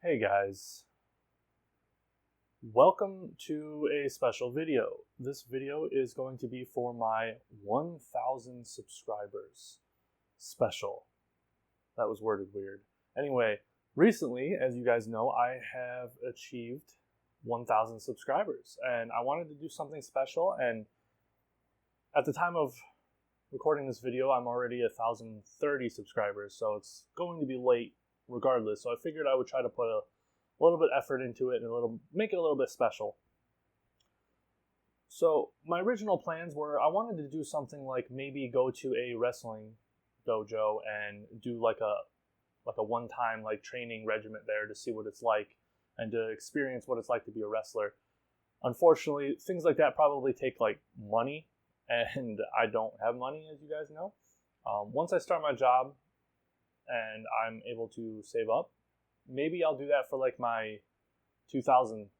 Hey guys, welcome to a special video. This video is going to be for my 1,000 subscribers special. That was worded weird. Anyway, recently, as you guys know, I have achieved 1,000 subscribers and I wanted to do something special, and at the time of recording this video, I'm already 1,030 subscribers, so it's going to be late regardless. So I figured I would try to put a little bit effort into it and make it a little bit special. So my original plans were I wanted to do something like maybe go to a wrestling dojo and do like a one-time like training regiment there to see what it's like and to experience what it's like to be a wrestler. Unfortunately, things like that probably take like money, and I don't have money, as you guys know. Once I start my job and I'm able to save up, maybe I'll do that for like my 2,000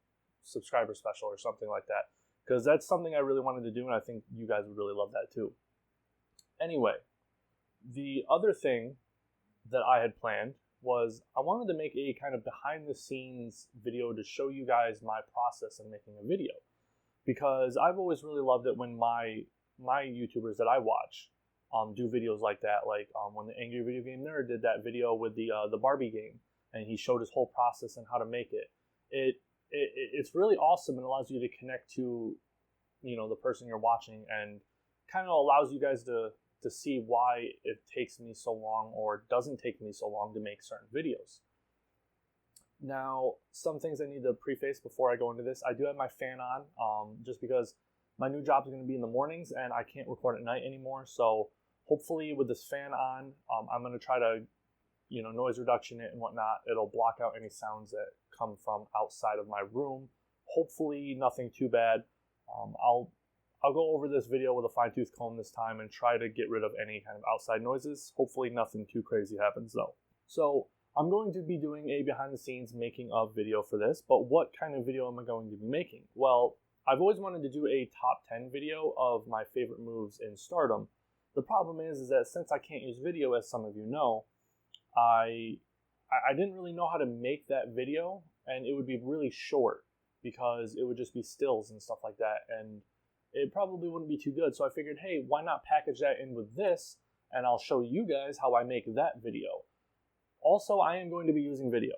subscriber special or something like that, because that's something I really wanted to do, and I think you guys would really love that too. Anyway, the other thing that I had planned was I wanted to make a kind of behind the scenes video to show you guys my process in making a video, because I've always really loved it when my YouTubers that I watch do videos like that. Like when the Angry Video Game Nerd did that video with the Barbie game, and he showed his whole process and how to make it. It's really awesome and allows you to connect to, the person you're watching, and kind of allows you guys to see why it takes me so long or doesn't take me so long to make certain videos. Now, some things I need to preface before I go into this. I do have my fan on, just because my new job is going to be in the mornings and I can't record at night anymore. So hopefully with this fan on, I'm going to try to, noise reduction it and whatnot. It'll block out any sounds that come from outside of my room. Hopefully nothing too bad. I'll go over this video with a fine-tooth comb this time and try to get rid of any kind of outside noises. Hopefully nothing too crazy happens though. So I'm going to be doing a behind-the-scenes making of video for this, but what kind of video am I going to be making? Well, I've always wanted to do a top 10 video of my favorite moves in Stardom. The problem is that since I can't use video, as some of you know, I didn't really know how to make that video, and it would be really short because it would just be stills and stuff like that, and it probably wouldn't be too good. So I figured, hey, why not package that in with this, and I'll show you guys how I make that video. Also, I am going to be using video.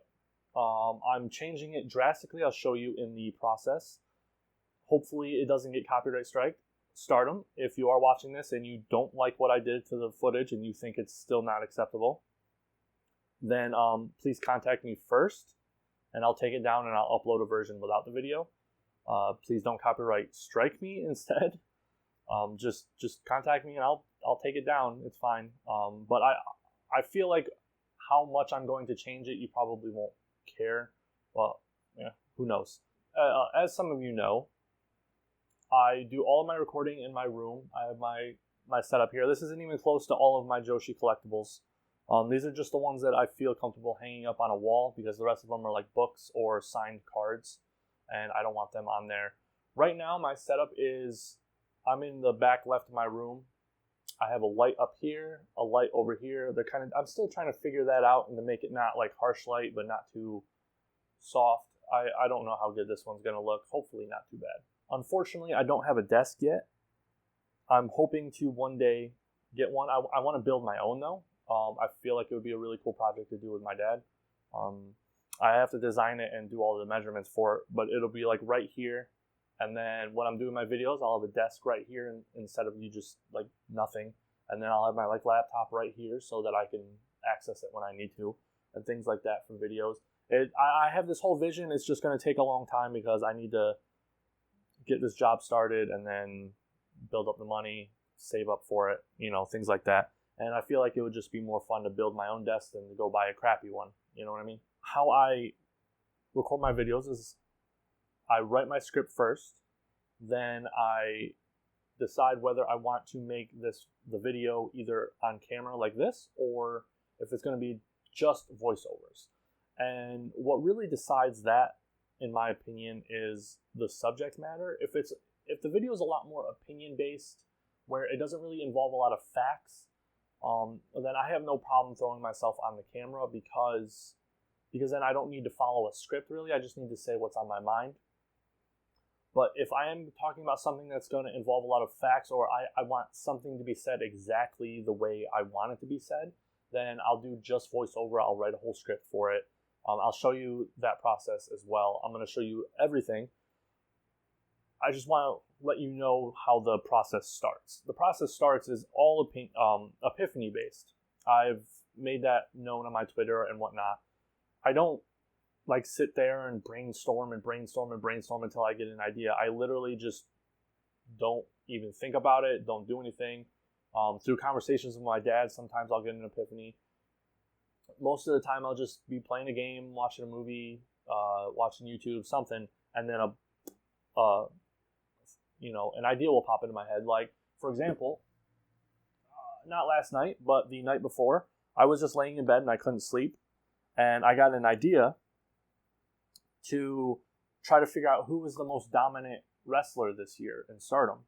I'm changing it drastically. I'll show you in the process. Hopefully it doesn't get copyright strike. Stardom, if you are watching this and you don't like what I did to the footage and you think it's still not acceptable, then please contact me first, and I'll take it down and I'll upload a version without the video. Please don't copyright strike me instead. Just contact me and I'll take it down. It's fine. But I feel like how much I'm going to change it, you probably won't care. Well, yeah, who knows? As some of you know, I do all of my recording in my room. I have my setup here. This isn't even close to all of my Joshi collectibles. These are just the ones that I feel comfortable hanging up on a wall, because the rest of them are like books or signed cards, and I don't want them on there. Right now, my setup is I'm in the back left of my room. I have a light up here, a light over here. I'm still trying to figure that out and to make it not like harsh light, but not too soft. I don't know how good this one's going to look. Hopefully not too bad. Unfortunately, I don't have a desk yet. I'm hoping to one day get one. I want to build my own though. I feel like it would be a really cool project to do with my dad. I have to design it and do all the measurements for it, but it'll be like right here. And then when I'm doing my videos, I'll have a desk right here instead of you just like nothing. And then I'll have my like laptop right here so that I can access it when I need to, and things like that for videos. I have this whole vision. It's just going to take a long time because I need to get this job started and then build up the money, save up for it, things like that. And I feel like it would just be more fun to build my own desk than to go buy a crappy one. You know what I mean? How I record my videos is I write my script first, then I decide whether I want to make the video either on camera like this, or if it's going to be just voiceovers. And what really decides that, in my opinion, is the subject matter. If the video is a lot more opinion based, where it doesn't really involve a lot of facts, then I have no problem throwing myself on the camera, because because then I don't need to follow a script really. I just need to say what's on my mind. But if I am talking about something that's going to involve a lot of facts, or I want something to be said exactly the way I want it to be said, then I'll do just voiceover. I'll write a whole script for it. I'll show you that process as well. I'm going to show you everything. I just want to let you know how the process starts. The process starts is all epiphany based. I've made that known on my Twitter and whatnot. I don't like sit there and brainstorm until I get an idea. I literally just don't even think about it, don't do anything. Through conversations with my dad, sometimes I'll get an epiphany. Most of the time I'll just be playing a game, watching a movie, watching YouTube, something, and then an idea will pop into my head. Like, for example, not last night, but the night before, I was just laying in bed and I couldn't sleep, and I got an idea to try to figure out who was the most dominant wrestler this year in Stardom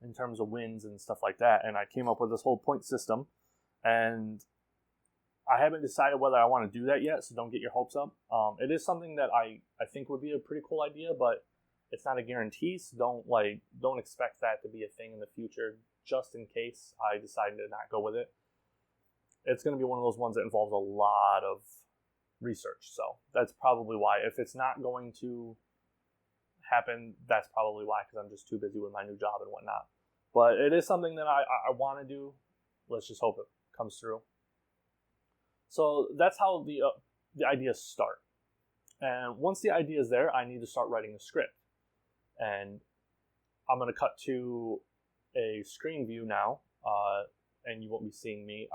in terms of wins and stuff like that. And I came up with this whole point system, and I haven't decided whether I want to do that yet, so don't get your hopes up. It is something that I think would be a pretty cool idea, but it's not a guarantee, so don't expect that to be a thing in the future, just in case I decide to not go with it. It's going to be one of those ones that involves a lot of research, so that's probably why. If it's not going to happen, that's probably why, because I'm just too busy with my new job and whatnot. But it is something that I want to do. Let's just hope it comes through. So that's how the ideas start. And once the idea is there, I need to start writing a script. And I'm going to cut to a screen view now, and you won't be seeing me.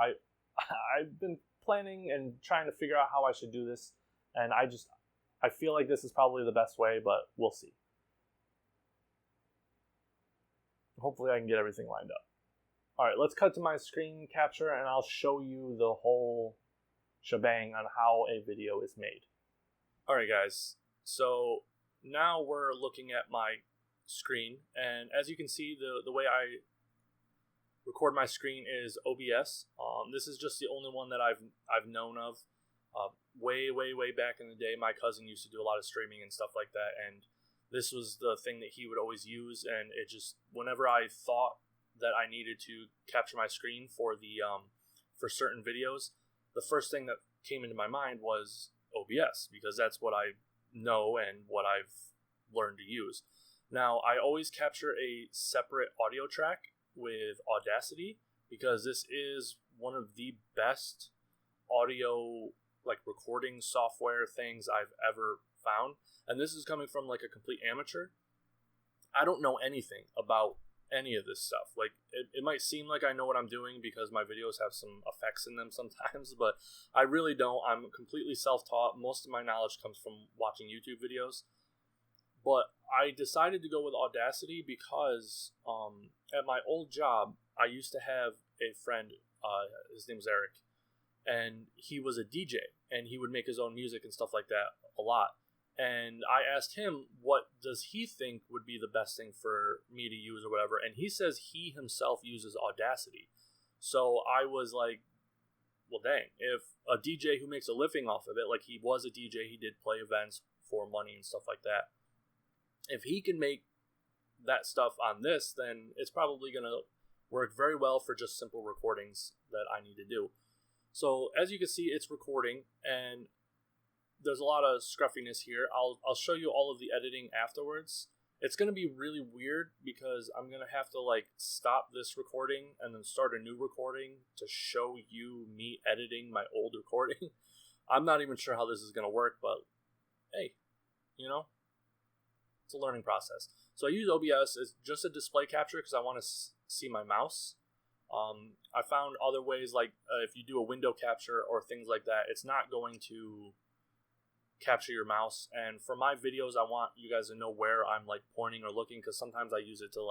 I've been planning and trying to figure out how I should do this, and I feel like this is probably the best way, but we'll see. Hopefully I can get everything lined up. All right, let's cut to my screen capture, and I'll show you the whole shebang on how a video is made. All right, guys. So now we're looking at my screen, and as you can see, the way I record my screen is OBS. This is just the only one that I've known of. Way back in the day, my cousin used to do a lot of streaming and stuff like that, and this was the thing that he would always use. And it just, whenever I thought that I needed to capture my screen for for certain videos, the first thing that came into my mind was OBS, because that's what I know and what I've learned to use. Now, I always capture a separate audio track with Audacity, because this is one of the best audio recording software things I've ever found. And this is coming from a complete amateur. I don't know anything about any of this stuff. It might seem like I know what I'm doing because my videos have some effects in them sometimes, but I really don't. I'm completely self-taught. Most of my knowledge comes from watching YouTube videos. But I decided to go with Audacity because at my old job, I used to have a friend, his name was Eric, and he was a DJ, and he would make his own music and stuff like that a lot. And I asked him, what does he think would be the best thing for me to use or whatever, and he says he himself uses Audacity. So I was like, well, dang, if a DJ who makes a living off of it, he was a DJ, he did play events for money and stuff like that, if he can make that stuff on this, then it's probably going to work very well for just simple recordings that I need to do. So as you can see, it's recording, and there's a lot of scruffiness here. I'll show you all of the editing afterwards. It's going to be really weird because I'm going to have to stop this recording and then start a new recording to show you me editing my old recording. I'm not even sure how this is going to work, but hey, it's a learning process. So I use OBS as just a display capture because I want to see my mouse. I found other ways, if you do a window capture or things like that, it's not going to capture your mouse. And for my videos, I want you guys to know where I'm pointing or looking, because sometimes I use it to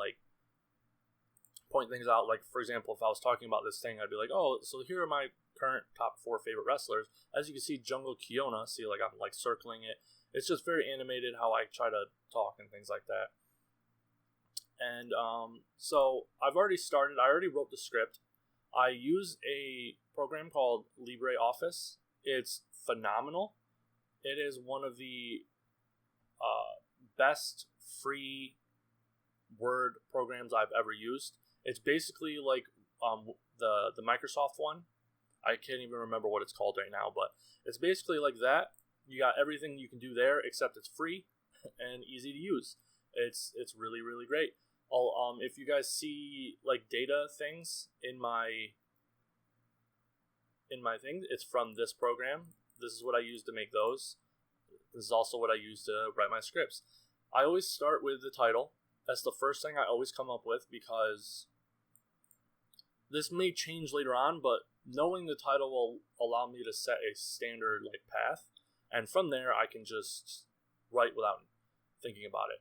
point things out. For example, if I was talking about this thing, I'd be like, oh, so here are my current top 4 favorite wrestlers. As you can see, Jungle Kiona, see, I'm circling it. It's just very animated how I try to talk and things like that. And so I've already started. I already wrote the script. I use a program called LibreOffice. It's phenomenal. It is one of the best free word programs I've ever used. It's basically like the Microsoft one. I can't even remember what it's called right now, but it's basically like that. You got everything you can do there, except it's free and easy to use. It's really, really great. If you guys see like data things in my thing, it's from this program. This is what I use to make those. This is also what I use to write my scripts. I always start with the title. That's the first thing I always come up with, because this may change later on, but knowing the title will allow me to set a standard like path, and from there I can just write without thinking about it.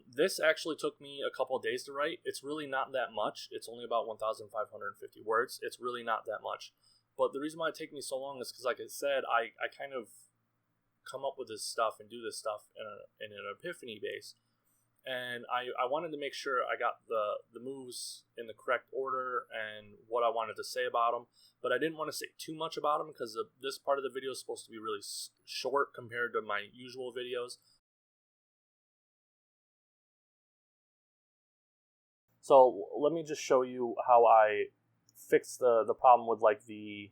This actually took me a couple of days to write. It's really not that much. It's only about 1,550 words. It's really not that much. But the reason why it takes me so long is because, like I said, I kind of come up with this stuff and do this stuff in an epiphany base. And I wanted to make sure I got the moves in the correct order and what I wanted to say about them. But I didn't want to say too much about them, because this part of the video is supposed to be really short compared to my usual videos. So let me just show you how I fix the problem with like the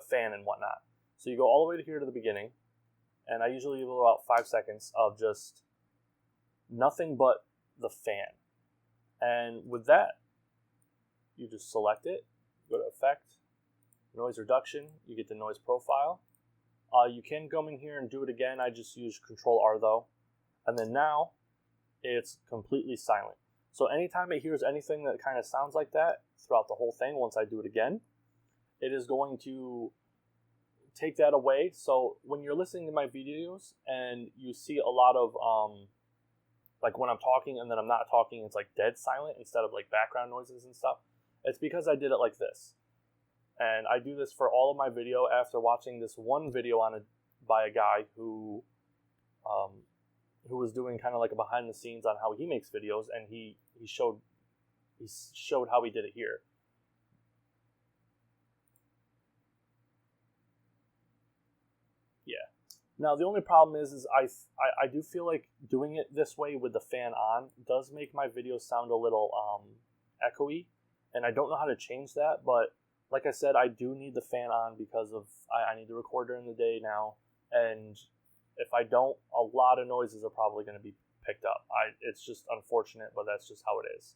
fan and whatnot. So you go all the way to here to the beginning, and I usually leave about 5 seconds of just nothing but the fan. And with that, you just select it, go to Effect, Noise Reduction, you get the noise profile. You can go in here and do it again. I just use Control-R though. And then now, it's completely silent. So anytime it hears anything that kind of sounds like that throughout the whole thing, once I do it again, it is going to take that away. So when you're listening to my videos and you see a lot of, like when I'm talking and then I'm not talking, it's like dead silent instead of like background noises and stuff, it's because I did it like this. And I do this for all of my video after watching this one video by a guy who was doing kind of like a behind the scenes on how he makes videos, and he showed how he did it here. Yeah. Now the only problem is I do feel like doing it this way with the fan on does make my videos sound a little echoey, and I don't know how to change that. But like I said, I do need the fan on because of I need to record during the day now, and if I don't, a lot of noises are probably going to be picked up. It's just unfortunate, but that's just how it is.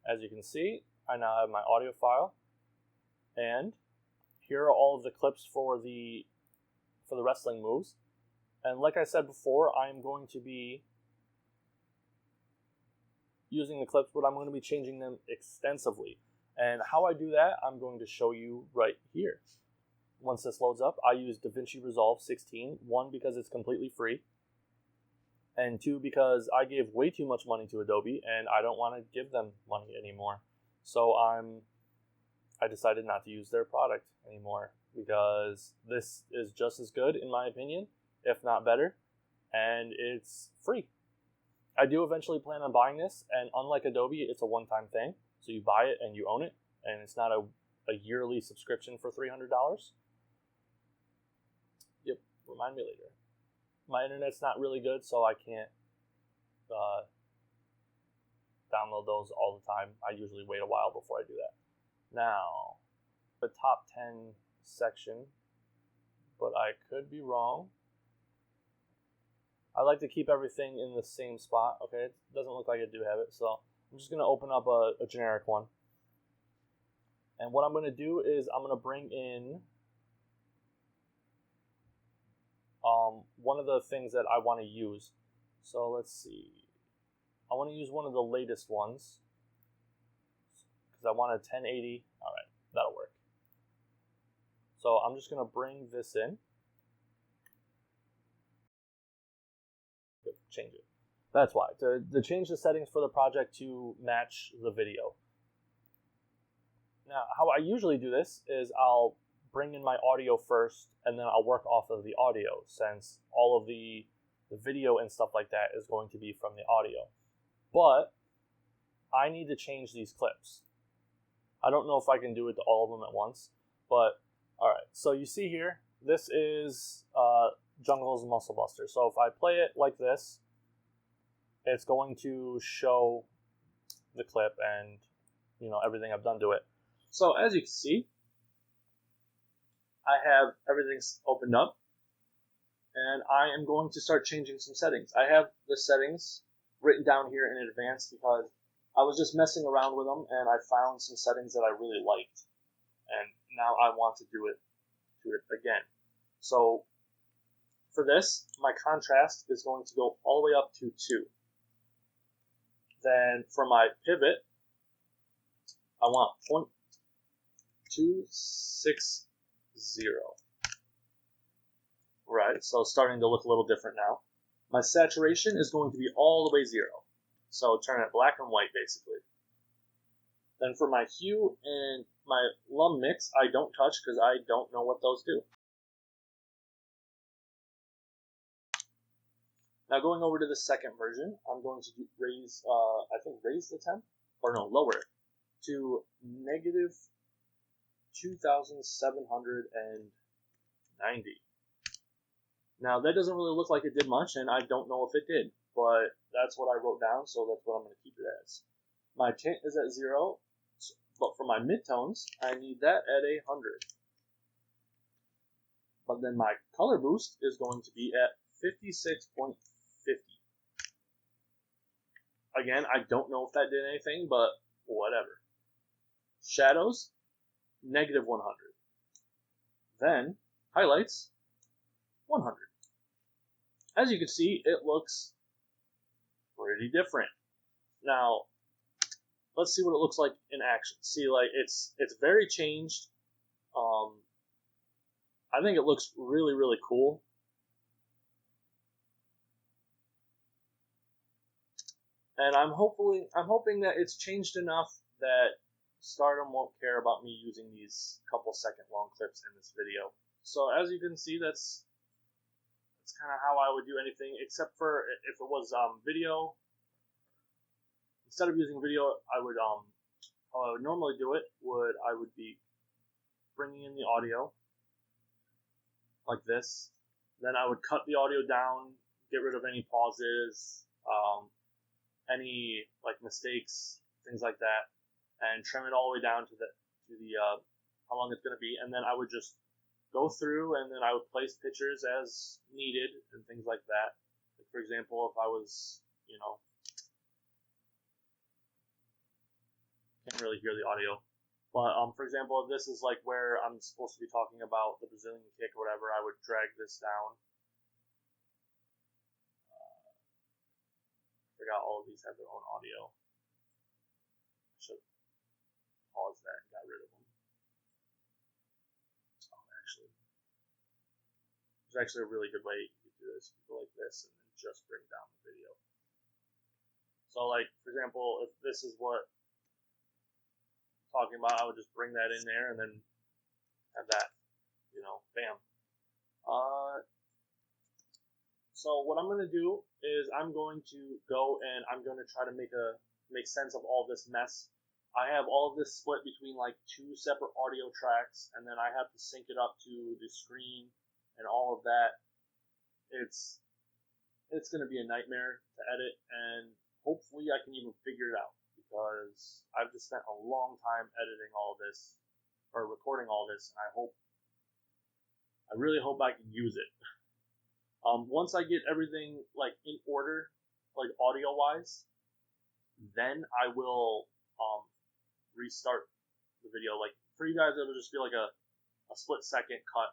As you can see, I now have my audio file, and here are all of the clips for the wrestling moves. And like I said before, I'm going to be using the clips, but I'm going to be changing them extensively. And how I do that, I'm going to show you right here. Once this loads up, I use DaVinci Resolve 16. 1, because it's completely free. And 2, because I gave way too much money to Adobe and I don't want to give them money anymore. So I decided not to use their product anymore, because this is just as good in my opinion, if not better, and it's free. I do eventually plan on buying this, and unlike Adobe, it's a one-time thing. So you buy it and you own it, and it's not a yearly subscription for $300. Yep, remind me later. My internet's not really good, so I can't download those all the time. I usually wait a while before I do that. Now, the top 10 section, but I could be wrong. I like to keep everything in the same spot. Okay, it doesn't look like I do have it, so I'm just going to open up a generic one. And what I'm going to do is I'm going to bring in one of the things that I want to use. So let's see. I want to use one of the latest ones because I want a 1080. All right, that'll work. So I'm just going to bring this in. Good, change it. That's why. To change the settings for the project to match the video. Now, how I usually do this is I'll bring in my audio first, and then I'll work off of the audio, since all of the video and stuff like that is going to be from the audio. But I need to change these clips. I don't know if I can do it to all of them at once, but all right. So you see here, this is Jungle's Muscle Buster. So if I play it like this, it's going to show the clip and, everything I've done to it. So as you can see, I have everything opened up, and I am going to start changing some settings. I have the settings written down here in advance because I was just messing around with them, and I found some settings that I really liked, and now I want to do it again. So for this, my contrast is going to go all the way up to 2. Then for my pivot, I want 0.260. Right, so it's starting to look a little different now. My saturation is going to be all the way 0. So turn it black and white, basically. Then for my hue and my lum mix, I don't touch because I don't know what those do. Now going over to the second version, I'm going to raise the temp, or no, lower it to negative 2,790. Now that doesn't really look like it did much, and I don't know if it did, but that's what I wrote down, so that's what I'm going to keep it as. My tint is at 0, but for my midtones, I need that at 100. But then my color boost is going to be at 56.50. Again, I don't know if that did anything, but whatever. Shadows, negative 100. Then, highlights, 100. As you can see, it looks pretty different. Now, let's see what it looks like in action. See, like, it's very changed. I think it looks really, really cool. And I'm hoping that it's changed enough that Stardom won't care about me using these couple second long clips in this video. So as you can see, that's kind of how I would do anything, except for if it was video. Instead of using video, I would how I would normally do it I would be bringing in the audio like this. Then I would cut the audio down, get rid of any pauses, any like mistakes, things like that, and trim it all the way down to the how long it's going to be. And then I would just go through, and then I would place pictures as needed and things like that. Like for example, if I was, can't really hear the audio, but for example, if this is like where I'm supposed to be talking about the Brazilian kick or whatever, I would drag this down. I forgot all of these have their own audio. I should pause that and got rid of them. There's actually a really good way you can do this. You go like this and then just bring down the video. So like, for example, if this is what I'm talking about, I would just bring that in there and then have that, bam. So what I'm going to do is I'm going to go and I'm going to try to make sense of all this mess. I have all of this split between like 2 separate audio tracks, and then I have to sync it up to the screen and all of that. It's going to be a nightmare to edit, and hopefully I can even figure it out, because I've just spent a long time editing all this, or recording all this, and I really hope I can use it. Once I get everything like in order, like audio wise, then I will restart the video. Like for you guys, it'll just be like a split second cut,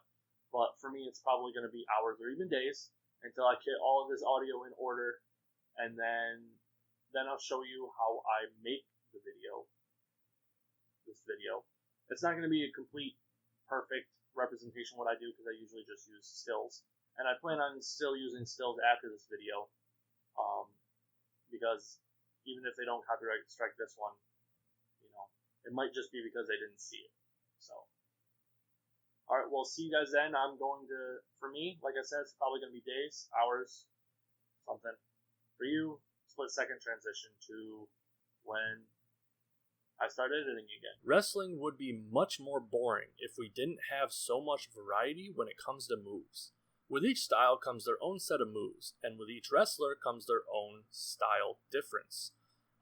but for me, it's probably going to be hours or even days until I get all of this audio in order, and then I'll show you how I make the video. This video, it's not going to be a complete, perfect representation of what I do, because I usually just use stills. And I plan on still using stills after this video, because even if they don't copyright strike this one, it might just be because they didn't see it. So, alright, we'll see you guys then. For me, like I said, it's probably going to be days, hours, something. For you, split second transition to when I started editing again. Wrestling would be much more boring if we didn't have so much variety when it comes to moves. With each style comes their own set of moves, and with each wrestler comes their own style difference.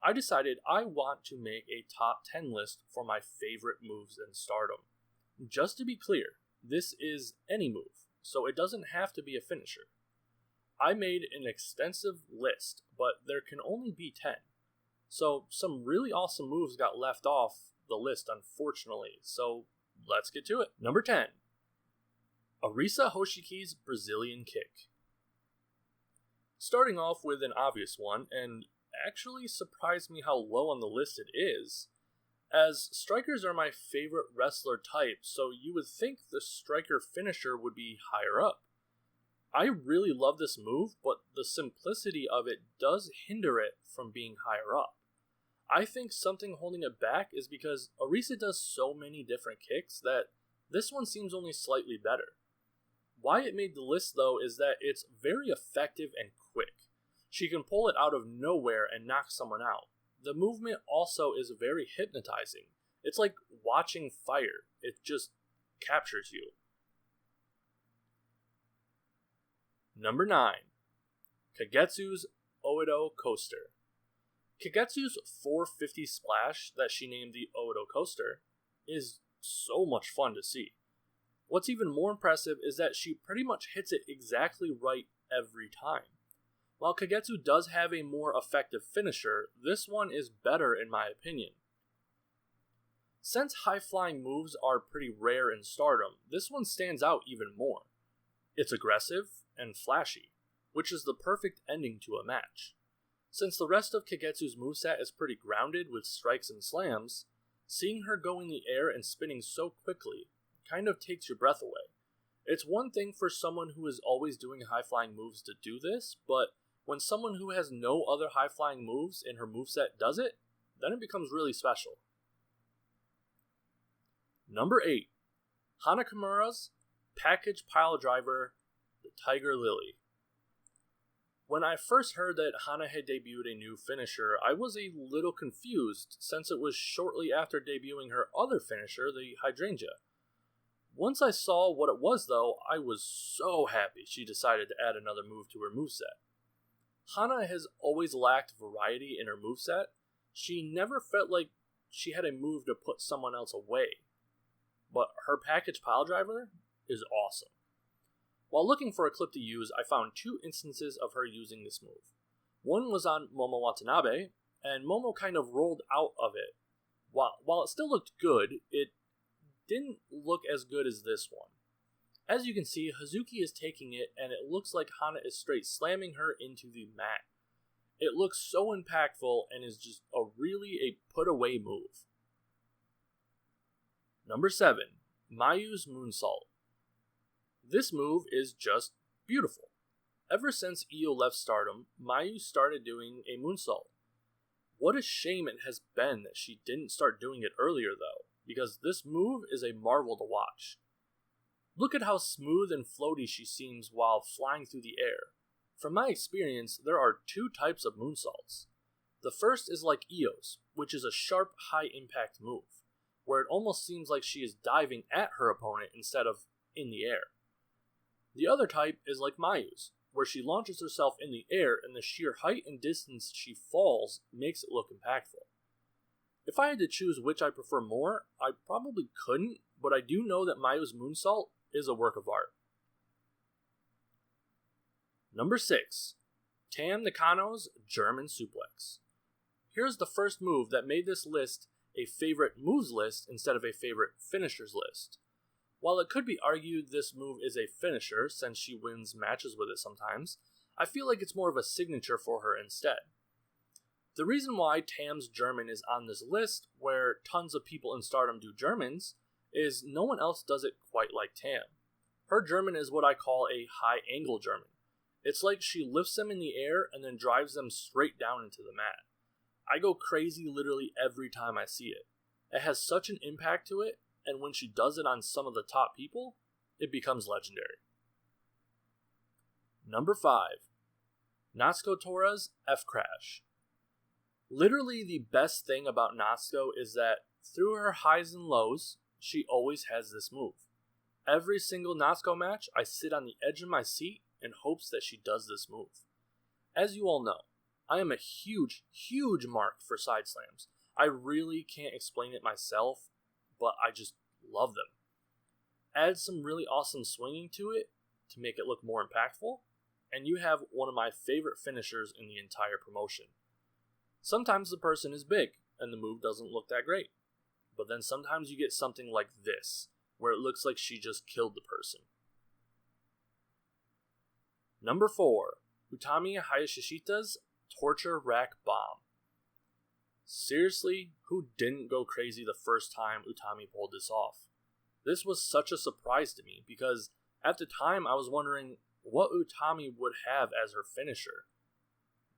I decided I want to make a top 10 list for my favorite moves in Stardom. Just to be clear, this is any move, so it doesn't have to be a finisher. I made an extensive list, but there can only be 10. So some really awesome moves got left off the list, unfortunately, so let's get to it. Number 10. Arisa Hoshiki's Brazilian Kick. Starting off with an obvious one, and actually surprised me how low on the list it is, as strikers are my favorite wrestler type, so you would think the striker finisher would be higher up. I really love this move, but the simplicity of it does hinder it from being higher up. I think something holding it back is because Arisa does so many different kicks that this one seems only slightly better. Why it made the list though is that it's very effective and quick. She can pull it out of nowhere and knock someone out. The movement also is very hypnotizing. It's like watching fire. It just captures you. Number 9. Kagetsu's Oedo Coaster. Kagetsu's 450 splash that she named the Oedo Coaster is so much fun to see. What's even more impressive is that she pretty much hits it exactly right every time. While Kagetsu does have a more effective finisher, this one is better in my opinion. Since high-flying moves are pretty rare in Stardom, this one stands out even more. It's aggressive and flashy, which is the perfect ending to a match. Since the rest of Kagetsu's moveset is pretty grounded with strikes and slams, seeing her go in the air and spinning so quickly kind of takes your breath away. It's one thing for someone who is always doing high-flying moves to do this, but when someone who has no other high-flying moves in her moveset does it, then it becomes really special. Number 8. Hana Kimura's Package Piledriver, the Tiger Lily. When I first heard that Hana had debuted a new finisher, I was a little confused since it was shortly after debuting her other finisher, the Hydrangea. Once I saw what it was though, I was so happy she decided to add another move to her moveset. Hana has always lacked variety in her moveset. She never felt like she had a move to put someone else away. But her package piledriver is awesome. While looking for a clip to use, I found 2 instances of her using this move. One was on Momo Watanabe, and Momo kind of rolled out of it. While it still looked good, it didn't look as good as this one. As you can see, Hazuki is taking it, and it looks like Hana is straight slamming her into the mat. It looks so impactful and is just really a put-away move. Number 7. Mayu's Moonsault. This move is just beautiful. Ever since Io left Stardom, Mayu started doing a moonsault. What a shame it has been that she didn't start doing it earlier though, because this move is a marvel to watch. Look at how smooth and floaty she seems while flying through the air. From my experience, there are 2 types of moonsaults. The first is like Io's, which is a sharp, high-impact move, where it almost seems like she is diving at her opponent instead of in the air. The other type is like Mayu's, where she launches herself in the air and the sheer height and distance she falls makes it look impactful. If I had to choose which I prefer more, I probably couldn't, but I do know that Mayu's moonsault is a work of art. Number 6. Tam Nakano's German Suplex. Here's the first move that made this list a favorite moves list instead of a favorite finishers list. While it could be argued this move is a finisher since she wins matches with it sometimes, I feel like it's more of a signature for her instead. The reason why Tam's German is on this list, where tons of people in Stardom do Germans, is no one else does it quite like Tam. Her German is what I call a high angle German. It's like she lifts them in the air and then drives them straight down into the mat. I go crazy literally every time I see it. It has such an impact to it, and when she does it on some of the top people, it becomes legendary. Number 5. Natsuko Tora's F-Crash. Literally the best thing about Natsuko is that through her highs and lows, she always has this move. Every single Natsuko match, I sit on the edge of my seat in hopes that she does this move. As you all know, I am a huge mark for side slams. I really can't explain it myself, but I just love them. Add some really awesome swinging to it to make it look more impactful, and you have one of my favorite finishers in the entire promotion. Sometimes the person is big, and the move doesn't look that great. But then sometimes you get something like this, where it looks like she just killed the person. Number 4. Utami Hayashishita's Torture Rack Bomb. Seriously, who didn't go crazy the first time Utami pulled this off? This was such a surprise to me, because at the time I was wondering what Utami would have as her finisher.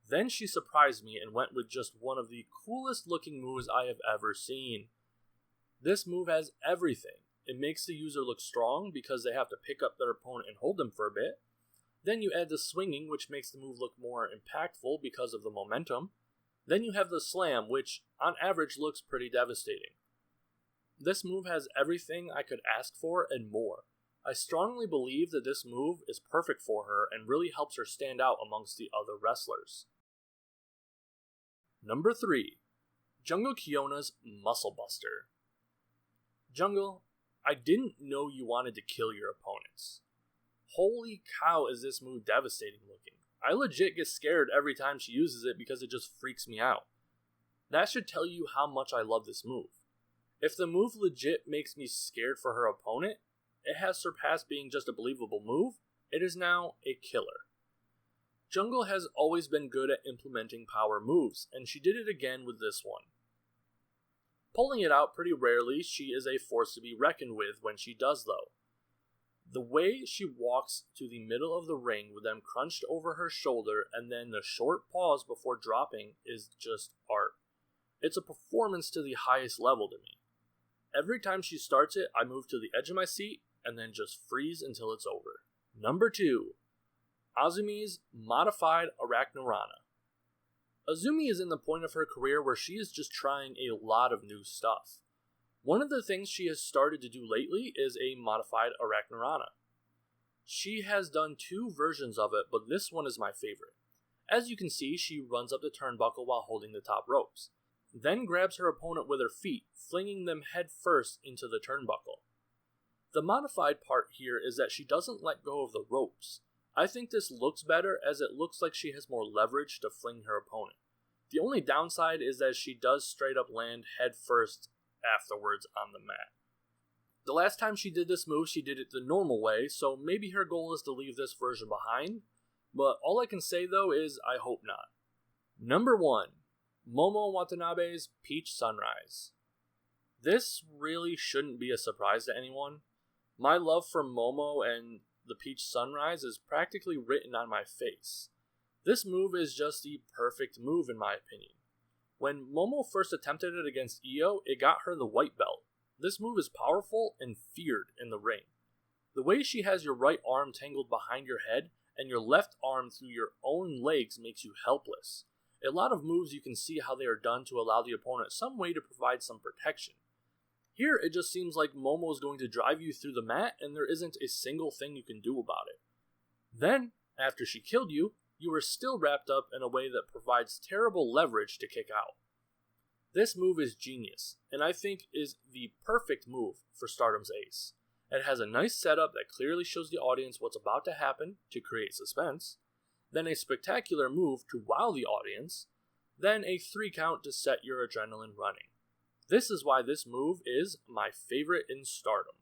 Then she surprised me and went with just one of the coolest looking moves I have ever seen. This move has everything. It makes the user look strong because they have to pick up their opponent and hold them for a bit. Then you add the swinging, which makes the move look more impactful because of the momentum. Then you have the slam, which on average looks pretty devastating. This move has everything I could ask for and more. I strongly believe that this move is perfect for her and really helps her stand out amongst the other wrestlers. Number 3. Jungle Kyona's Muscle Buster. Jungle, I didn't know you wanted to kill your opponents. Holy cow, is this move devastating looking. I legit get scared every time she uses it because it just freaks me out. That should tell you how much I love this move. If the move legit makes me scared for her opponent, it has surpassed being just a believable move. It is now a killer. Jungle has always been good at implementing power moves, and she did it again with this one. Pulling it out pretty rarely, she is a force to be reckoned with when she does though. The way she walks to the middle of the ring with them crunched over her shoulder and then the short pause before dropping is just art. It's a performance to the highest level to me. Every time she starts it, I move to the edge of my seat and then just freeze until it's over. Number 2. Azumi's Modified Arachnorana. Azumi is in the point of her career where she is just trying a lot of new stuff. One of the things she has started to do lately is a Modified Arachnorana. She has done 2 versions of it, but this one is my favorite. As you can see, she runs up the turnbuckle while holding the top ropes, then grabs her opponent with her feet, flinging them head first into the turnbuckle. The modified part here is that she doesn't let go of the ropes. I think this looks better as it looks like she has more leverage to fling her opponent. The only downside is that she does straight up land head first afterwards on the mat. The last time she did this move, she did it the normal way, so maybe her goal is to leave this version behind, but all I can say though is I hope not. Number 1. Momo Watanabe's Peach Sunrise. This really shouldn't be a surprise to anyone. My love for Momo and the Peach Sunrise is practically written on my face. This move is just the perfect move in my opinion. When Momo first attempted it against Io, it got her the white belt. This move is powerful and feared in the ring. The way she has your right arm tangled behind your head and your left arm through your own legs makes you helpless. A lot of moves you can see how they are done to allow the opponent some way to provide some protection. Here it just seems like Momo is going to drive you through the mat and there isn't a single thing you can do about it. Then, after she killed you, you are still wrapped up in a way that provides terrible leverage to kick out. This move is genius, and I think is the perfect move for Stardom's ace. It has a nice setup that clearly shows the audience what's about to happen to create suspense, then a spectacular move to wow the audience, then a 3 count to set your adrenaline running. This is why this move is my favorite in Stardom.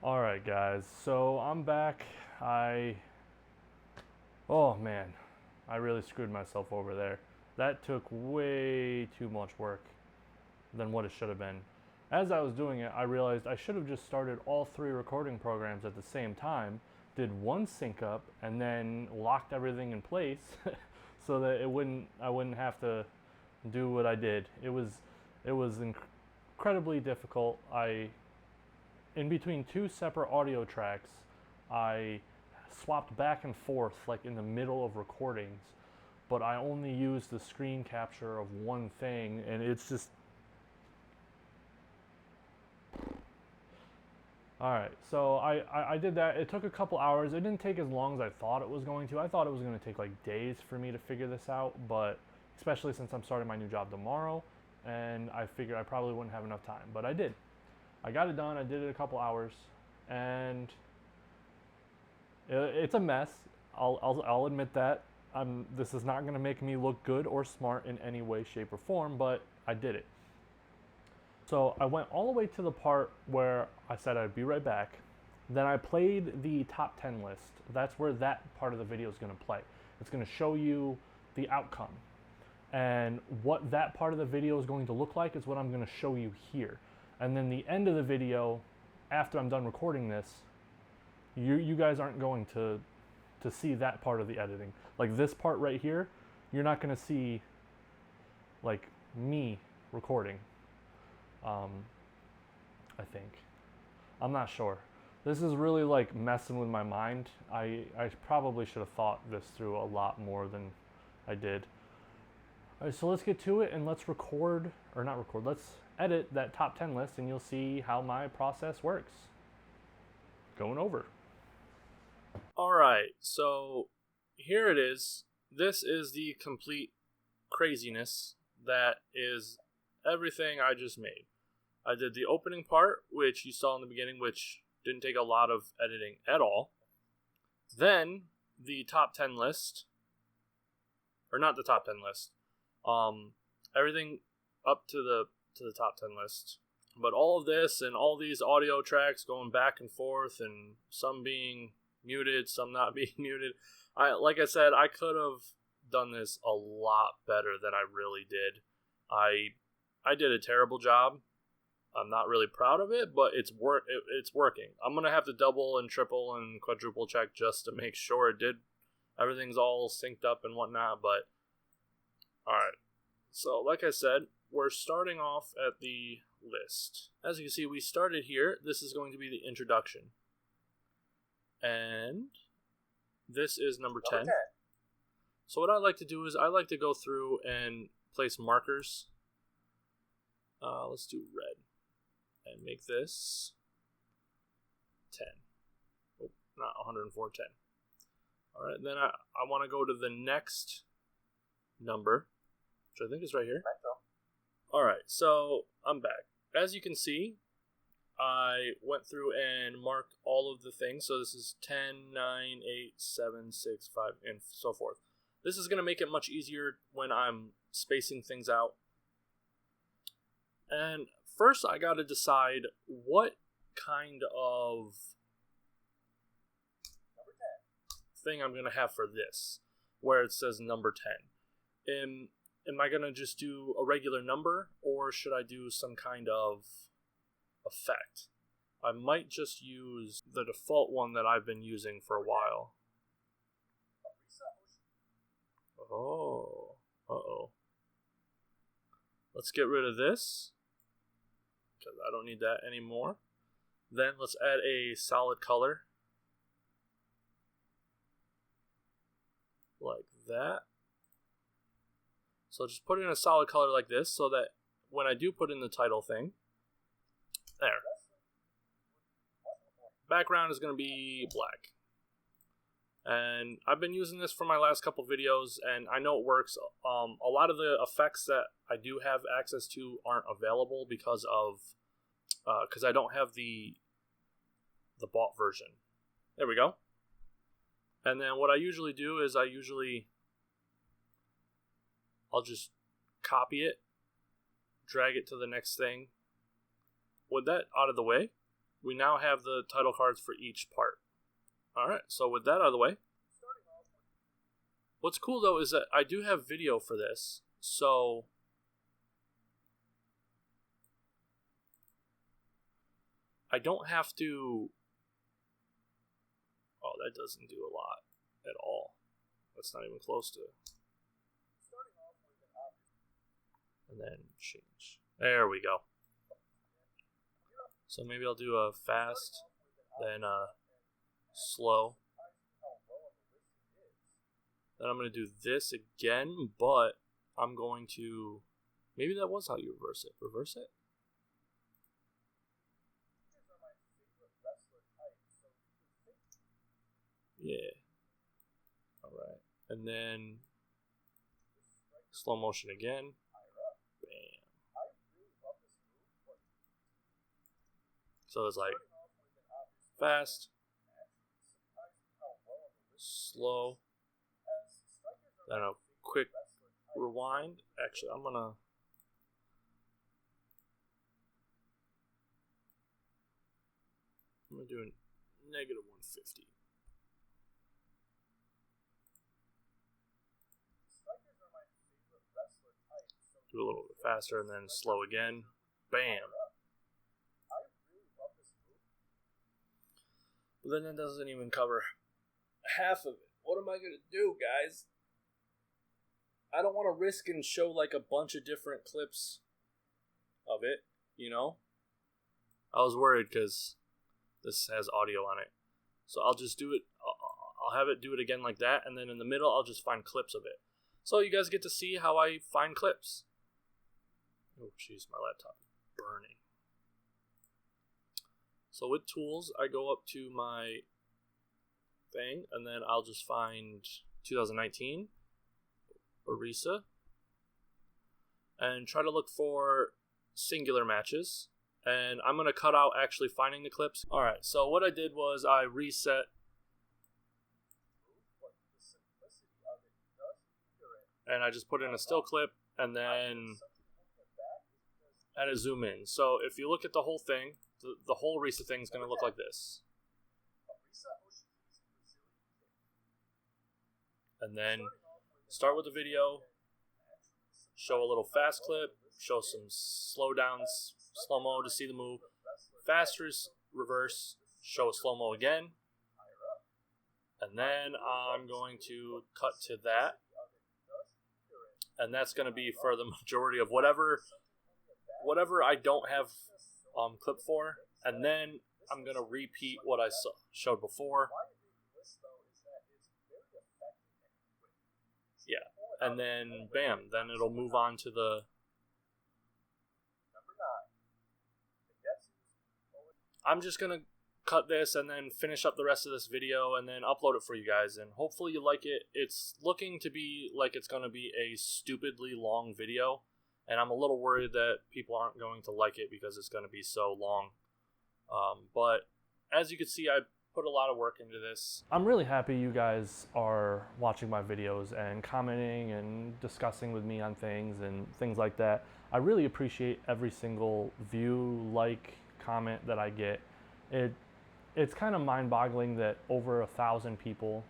Alright guys, so I'm back. Oh man, I really screwed myself over there. That took way too much work than what it should have been. As I was doing it, I realized I should have just started all 3 recording programs at the same time, did one sync up, and then locked everything in place so that I wouldn't have to do what I did. It was incredibly difficult. In between 2 separate audio tracks, I swapped back and forth like in the middle of recordings. but I only used the screen capture of one thing, and it's just... Alright, so I did that. It took a couple hours. It didn't take as long as I thought it was going to. I thought it was going to take like days for me to figure this out, but especially since I'm starting my new job tomorrow, and I figured I probably wouldn't have enough time, but I did. I got it done. I did it a couple hours, and it's a mess. I'll admit that. This is not going to make me look good or smart in any way, shape, or form, but I did it. So I went all the way to the part where I said I'd be right back. Then I played the top 10 list. That's where that part of the video is going to play. It's going to show you the outcome. And what that part of the video is going to look like is what I'm going to show you here. And then the end of the video, after I'm done recording this, you guys aren't going to see that part of the editing. Like this part right here, you're not going to see like me recording. I think. I'm not sure. This is really like messing with my mind. I probably should have thought this through a lot more than I did. All right, so let's get to it and let's record, or not record, let's edit that top 10 list and you'll see how my process works. Going over. All right, so here it is. This is the complete craziness that is everything I just made. I did the opening part, which you saw in the beginning, which didn't take a lot of editing at all. Then the top 10 list, or not the top 10 list, everything up to the top 10 list. But all of this and all these audio tracks going back and forth, and some being muted, some not being muted. Like I said, I could have done this a lot better than I really did. I did a terrible job. I'm not really proud of it, but it's working. I'm going to have to double and triple and quadruple check just to make sure everything's all synced up and whatnot, but alright. So, like I said, we're starting off at the list. As you can see, we started here. This is going to be the introduction. And this is number 10. So what I like to do is I like to go through and place markers. Let's do red. And make this 10. Oh, not 104, 10. Alright, then I want to go to the next number, which I think is right here. Alright, so I'm back. As you can see, I went through and marked all of the things. So this is 10, 9, 8, 7, 6, 5, and so forth. This is going to make it much easier when I'm spacing things out. And first, I got to decide what kind of thing I'm going to have for this, where it says number 10. Am I going to just do a regular number, or should I do some kind of effect? I might just use the default one that I've been using for a while. Oh, uh-oh. Let's get rid of this, because I don't need that anymore. Then let's add a solid color. Like that. So just put in a solid color like this, so that when I do put in the title thing, there. Background is going to be black. And I've been using this for my last couple videos, and I know it works. A lot of the effects that I do have access to aren't available because I don't have the bought version. There we go. And then what I usually do is I'll just copy it, drag it to the next thing. With that out of the way, we now have the title cards for each part. Alright, so with that out of the way, what's cool though is that I do have video for this, so I don't have to... Oh, that doesn't do a lot at all. That's not even close to it. And then change. There we go. So maybe I'll do a fast, then a slow. Then I'm going to do this again, but I'm going to... Maybe that was how you reverse it. Reverse it? Yeah. Alright. And then slow motion again. Bam. So it's like fast, slow, then a quick rewind. Actually, I'm gonna do a negative 150. Do a little bit faster and then slow again. Bam. But then that doesn't even cover half of it. What am I going to do, guys? I don't want to risk and show like a bunch of different clips of it, you know? I was worried because this has audio on it. So I'll just do it. I'll have it do it again like that. And then in the middle, I'll just find clips of it. So you guys get to see how I find clips. Oh, jeez, my laptop is burning. So with tools, I go up to my thing, and then I'll just find 2019, Orisa, and try to look for singular matches. And I'm going to cut out actually finding the clips. Alright, so what I did was I reset. And I just put in a still clip, and then had to zoom in. So if you look at the whole thing, the whole Orisa thing is going to look like this. And then start with the video, show a little fast clip, show some slow downs, slow-mo to see the move, fast reverse, show a slow-mo again, and then I'm going to cut to that, and that's going to be for the majority of whatever I don't have clip for, and then I'm going to repeat what I showed before. Yeah, and then bam, then it'll move on to the... I'm just going to cut this and then finish up the rest of this video and then upload it for you guys, and hopefully you like it. It's looking to be like it's going to be a stupidly long video, and I'm a little worried that people aren't going to like it because it's going to be so long. But as you can see, I put a lot of work into this. I'm really happy you guys are watching my videos and commenting and discussing with me on things and things like that. I really appreciate every single view, like, comment that I get. It's kind of mind-boggling that over 1,000 people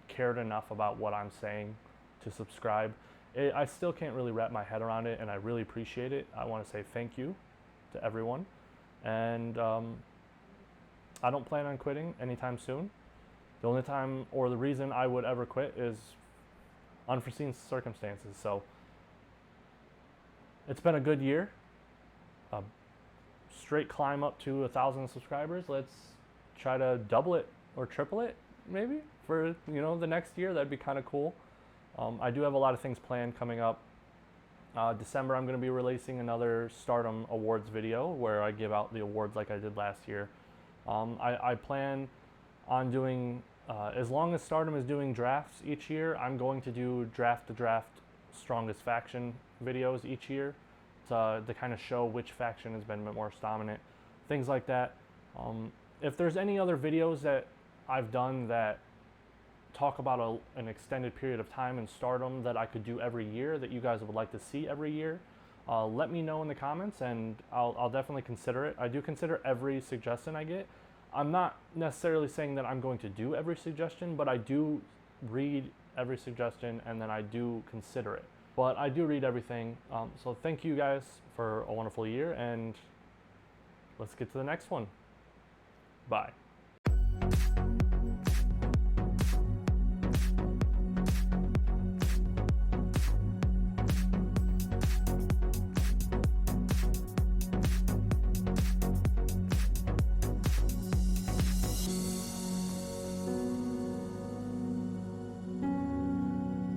cared enough about what I'm saying to subscribe. I still can't really wrap my head around it, and I really appreciate it. I want to say thank you to everyone, and I don't plan on quitting anytime soon. The only time or the reason I would ever quit is unforeseen circumstances. So it's been a good year. A straight climb up to 1,000 subscribers. Let's try to double it or triple it maybe for the next year. That'd be kind of cool. I do have a lot of things planned coming up. December, I'm going to be releasing another Stardom Awards video where I give out the awards like I did last year. I plan on doing, as long as Stardom is doing drafts each year, I'm going to do draft to draft strongest faction videos each year to kind of show which faction has been more dominant, things like that. If there's any other videos that I've done that talk about an extended period of time in Stardom that I could do every year that you guys would like to see every year, let me know in the comments, and I'll definitely consider it. I do consider every suggestion I get. I'm not necessarily saying that I'm going to do every suggestion, but I do read every suggestion and then I do consider it. But I do read everything. So thank you guys for a wonderful year, and let's get to the next one. Bye.